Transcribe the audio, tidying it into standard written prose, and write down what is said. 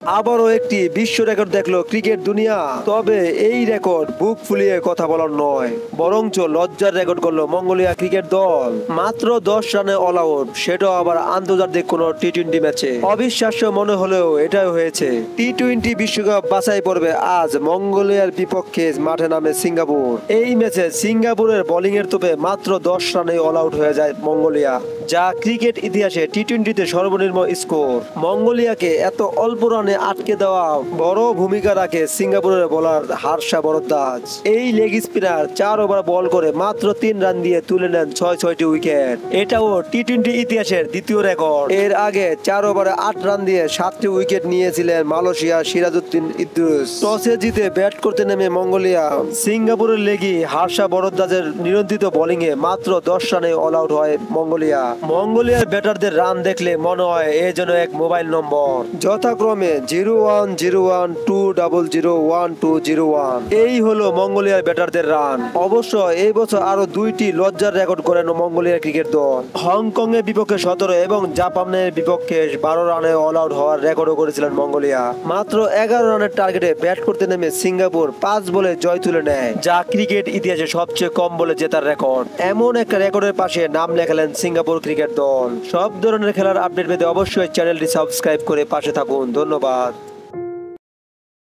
আবারও একটি বিশ্ব রেকর্ড দেখলো ক্রিকেট দুনিয়া। তবে এই রেকর্ড বুক ফুলিয়ে কথা বলার নয়, বরঞ্চ লজ্জার রেকর্ড করলো মঙ্গোলিয়া ক্রিকেট দল। মাত্র 10 রানে অল আউট, সেটাও আবার আন্তর্জাতিক কোন টি-20 ম্যাচে। অবিশ্বাস্য মনে হলেও এটাই হয়েছে। টি-20 বিশ্বকাপ বাছাই পর্বে আজ মঙ্গোলিয়ার বিপক্ষে মাঠে নামে সিঙ্গাপুর। এই ম্যাচে সিঙ্গাপুরের বোলিং এর তোপে মাত্র 10 রানে অল আউট হয়ে যায় মঙ্গোলিয়া, যা ক্রিকেট ইতিহাসে টি-20তে সর্বনিম্ন স্কোর। মঙ্গোলিয়াকে এত অল্প রানে আটকে দেওয়া বড় ভূমিকা রাখে সিঙ্গাপুরের বোলার হার্ষা বরদ্দাজ। এই লেগ স্পিনার 4 ওভার বল করে মাত্র 3 রান দিয়ে তুলে নেন 6টি উইকেট। এটাও টি-20 ইতিহাসের দ্বিতীয় রেকর্ড। এর আগে 4 ওভারে 8 রান দিয়ে 7টি উইকেট নিয়েছিলেন মালয়েশিয়ার সিরাজউদ্দিন ইদ্রিস। টসে জিতে ব্যাট করতে নেমে মঙ্গোলিয়া সিঙ্গাপুরের লেগি হার্ষা বরদ্দাজের নিয়ন্ত্রিত বোলিংয়ে মাত্র 10 রানে অল আউট হয় মঙ্গোলিয়ার ব্যাটারদের রান দেখলে মনে হয় এ যেন এক মোবাইল নম্বর, যথাক্রমে 0101201201। এই হলো মঙ্গোলিয়ার ব্যাটারদের রান। অবশ্য এই বছর আরো 2টি লজ্জার রেকর্ড করেন মঙ্গোলিয়ার ক্রিকেট দল। হংকং এর বিপক্ষে 17 এবং জাপানের বিপক্ষে 12 রানে অল আউট হওয়ার রেকর্ডও করেছিলেন মঙ্গোলিয়া। মাত্র 11 রানের টার্গেটে ব্যাট করতে নেমে সিঙ্গাপুর 5 বলে জয় তুলে নেয়, যা ক্রিকেট ইতিহাসে সবচেয়ে কম বলে জেতার রেকর্ড। এমন একটা রেকর্ডের পাশে নাম লেখালেন সিঙ্গাপুর ক্রিকেট দল। সব ধরনের খেলার আপডেট পেতে অবশ্যই চ্যানেলটি সাবস্ক্রাইব করে পাশে থাকুন। ধন্যবাদ।